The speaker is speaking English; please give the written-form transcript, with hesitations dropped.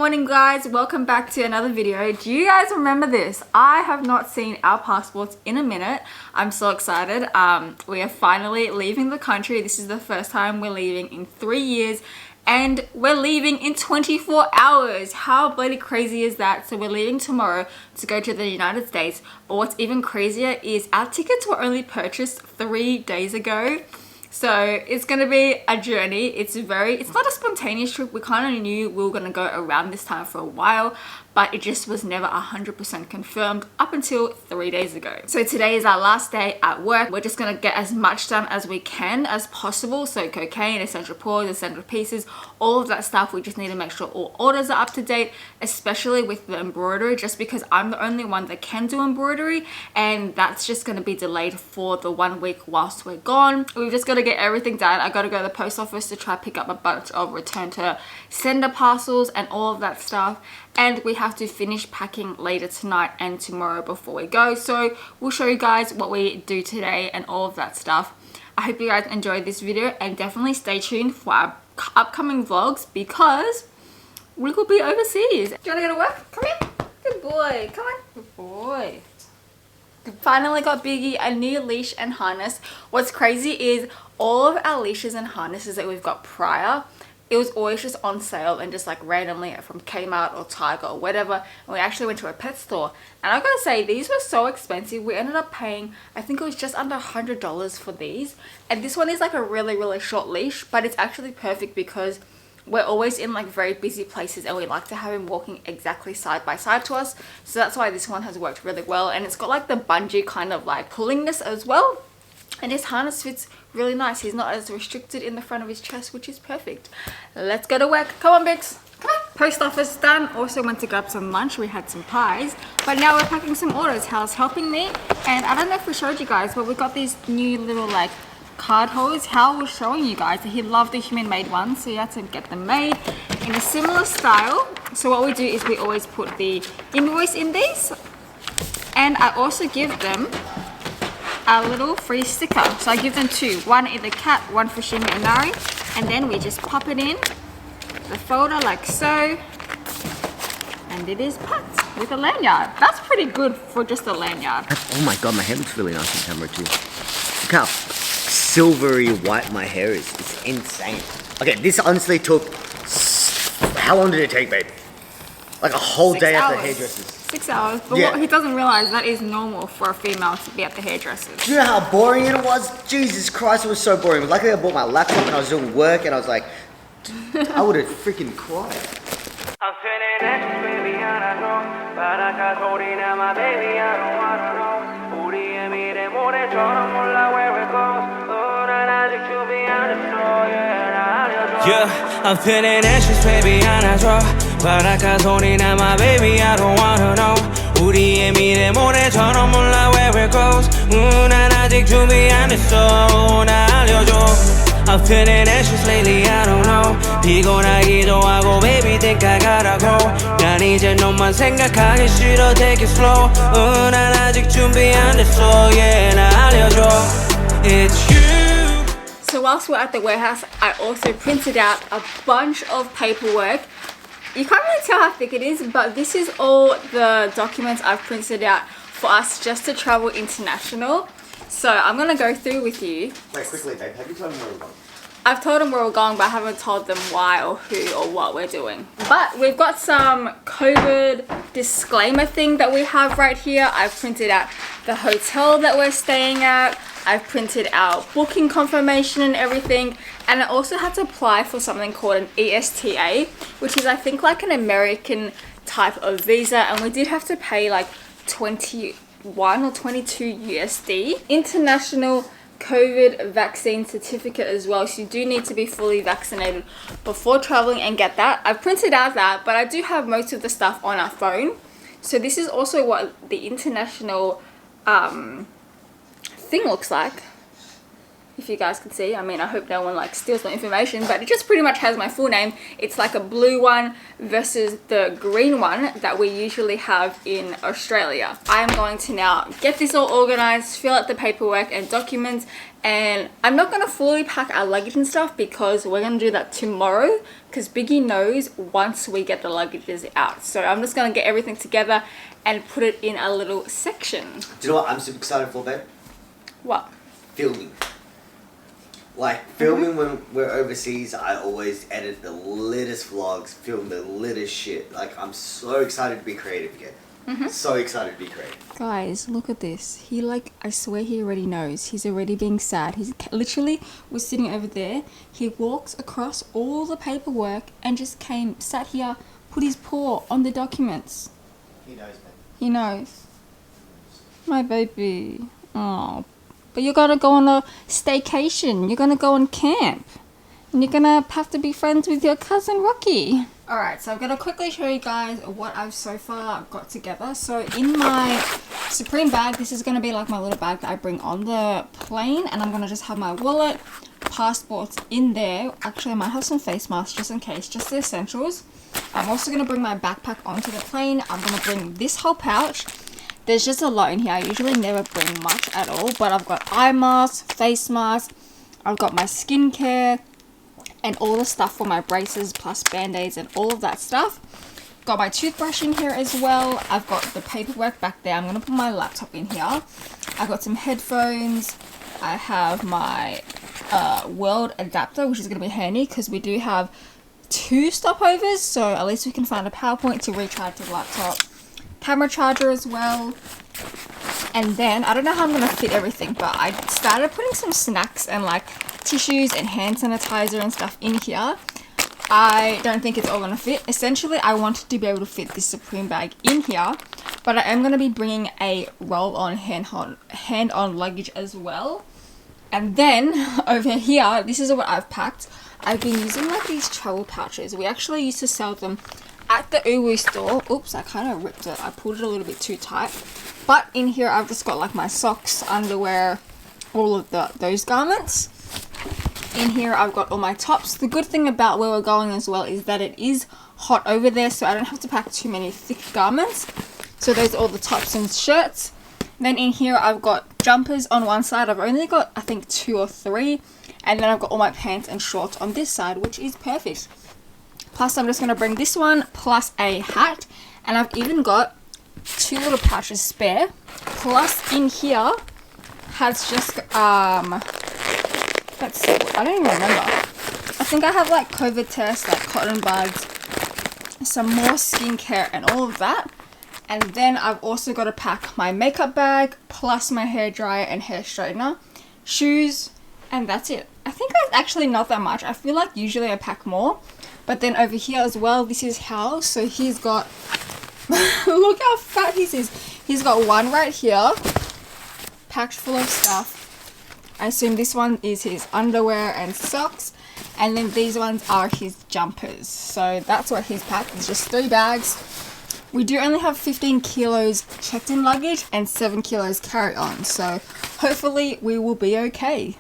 morning guys, welcome back to another video. Do you guys remember this? I have not seen our passports in a minute. I'm so excited. We are finally leaving the country. This is the first time we're leaving in 3 years and we're leaving in 24 hours. How bloody crazy is that? So we're leaving tomorrow to go to the United States, but what's even crazier is our tickets were only purchased 3 days ago. So it's gonna be a journey. It's not a spontaneous trip. We kind of knew we were gonna go around this time for a while, but it just was never 100% confirmed up until 3 days ago. So today is our last day at work. We're just gonna get as much done as we can as possible. So KOKAINE, essential PAWS, essential pieces, all of that stuff. We just need to make sure all orders are up to date, especially with the embroidery, just because I'm the only one that can do embroidery, and that's just gonna be delayed for the 1 week whilst we're gone. We've just gotta get everything done. I gotta go to the post office to try pick up a bunch of return to sender parcels and all of that stuff, and we have to finish packing later tonight and tomorrow before we go. So we'll show you guys what we do today and all of that stuff. I hope you guys enjoyed this video, and definitely stay tuned for our upcoming vlogs because we could be overseas. Do you want to go to work? Come here. Good boy. Come on. Good boy. Finally got Biggie a new leash and harness. What's crazy is all of our leashes and harnesses that we've got prior, it was always just on sale and just like randomly from Kmart or Tiger or whatever, and we actually went to a pet store, and I gotta say these were so expensive. We ended up paying, I think it was just under $100 for these, and this one is like a really short leash, but it's actually perfect because we're always in like very busy places and we like to have him walking exactly side by side to us. So that's why this one has worked really well, and it's got like the bungee kind of like pullingness as well, and his harness fits really nice. He's not as restricted in the front of his chest, which is perfect. Let's go to work. Come on, Bix. Come on. Post office done. Also went to grab some lunch. We had some pies, but now we're packing some orders. Hal's helping me, and I don't know if we showed you guys, but we got these new little like card holders. Hal was showing you guys that he loved the human made ones, so he had to get them made in a similar style. So what we do is we always put the invoice in these, and I also give them a little free sticker. So I give them two, one in the cat, one for Shimi and Nari, and then we just pop it in the folder like so, and it is packed with a lanyard. That's pretty good for just a lanyard. Oh my god, my hair looks really nice on camera too. Look how silvery white my hair is. It's insane. Okay, this honestly took, how long did it take, babe? Like a whole day at the hairdresser's. 6 hours, but yeah. What he doesn't realize, that is normal for a female to be at the hairdresser's. Do you know how boring it was? Jesus Christ, it was so boring. Luckily I bought my laptop and I was doing work, and I was like, I would have freaking cried. I'm feeling anxious, baby, and I know, but I got holding on my baby, I don't wanna know. 우리 애미의 모래처럼 몰라 where it goes. 난 아직 준비 안 했어, yeah, I'm feeling anxious, baby, 안아줘. But I got holding on my baby, I don't wanna know. 우리의 미래 모래처럼 몰라 where it goes. 난 아직 준비 안 했어, 나 알려줘. I'm feeling anxious lately, I don't know. 피곤하기도 하고, baby, think I gotta go. 난 이제 너만 생각하기 싫어, take it slow. 난 아직 준비 안 됐어, yeah, 나 알려줘. It's you. So whilst we're at the warehouse, I also printed out a bunch of paperwork. You can't really tell how thick it is, but this is all the documents I've printed out for us just to travel international. So I'm gonna go through with you. Wait, quickly, babe, have you told them where we're going? I've told them where we're going, but I haven't told them why or who or what we're doing. But we've got some COVID disclaimer thing that we have right here. I've printed out the hotel that we're staying at. I've printed out booking confirmation and everything. And I also had to apply for something called an ESTA, which is I think like an American type of visa. And we did have to pay like 21 or 22 USD. International COVID vaccine certificate as well, so you do need to be fully vaccinated before traveling and get that. I've printed out that, but I do have most of the stuff on our phone. So this is also what the international thing looks like. if you guys can see. I mean, I hope no one like steals my information, but it just pretty much has my full name. It's like a blue one versus the green one that we usually have in Australia. I am going to now get this all organized, fill out the paperwork and documents, and I'm not going to fully pack our luggage and stuff because we're going to do that tomorrow, because Biggie knows once we get the luggages out. So I'm just going to get everything together and put it in a little section. Do you know what I'm super excited for, babe? What? Filming. Like, filming when we're overseas, I always edit the littest vlogs, film the littest shit. Like, I'm so excited to be creative again. So excited to be creative. Guys, look at this. He like, I swear he already knows. He's already being sad. He's literally was sitting over there. He walks across all the paperwork and just came, sat here, put his paw on the documents. He knows, man. He knows. My baby. Oh. But you're gonna go on a staycation. You're gonna go on camp. And you're gonna have to be friends with your cousin Rocky. Alright, so I'm gonna quickly show you guys what I've so far got together. So in my Supreme bag, this is gonna be like my little bag that I bring on the plane, and I'm gonna just have my wallet, passports in there. Actually, I might have some face masks just in case, just the essentials. I'm also gonna bring my backpack onto the plane. I'm gonna bring this whole pouch. There's just a lot in here. I usually never bring much at all, but I've got eye masks, face masks, I've got my skincare, and all the stuff for my braces plus band-aids and all of that stuff. Got my toothbrush in here as well. I've got the paperwork back there. I'm going to put my laptop in here. I've got some headphones. I have my world adapter, which is going to be handy because we do have 2 stopovers, so at least we can find a PowerPoint to recharge the laptop. Camera charger as well. And then, I don't know how I'm going to fit everything, but I started putting some snacks and like tissues and hand sanitizer and stuff in here. I don't think it's all going to fit. Essentially, I wanted to be able to fit this Supreme bag in here, but I am going to be bringing a roll-on hand-on luggage as well. And then, over here, this is what I've packed. I've been using like these travel pouches. We actually used to sell them at the Uwu store. Oops, I kind of ripped it. I pulled it a little bit too tight. But in here, I've just got like my socks, underwear, all of those garments. In here, I've got all my tops. The good thing about where we're going as well is that it is hot over there, so I don't have to pack too many thick garments. So those are all the tops and shirts. Then in here, I've got jumpers on one side. I've only got, I think, 2 or 3. And then I've got all my pants and shorts on this side, which is perfect. Plus, I'm just going to bring this one, plus a hat. And I've even got 2 little pouches spare. Plus, in here has just, let's see, I don't even remember. I think I have like COVID tests, like cotton buds, some more skincare and all of that. And then I've also got to pack my makeup bag, plus my hairdryer and hair straightener, shoes, and that's it. I think that's actually not that much. I feel like usually I pack more. But then over here as well, this is Hao. So he's got, look how fat he is. He's got one right here, packed full of stuff. I assume this one is his underwear and socks. And then these ones are his jumpers. So that's what he's packed. It's just 3 bags. We do only have 15 kilos checked in luggage and 7 kilos carry on. So hopefully we will be okay.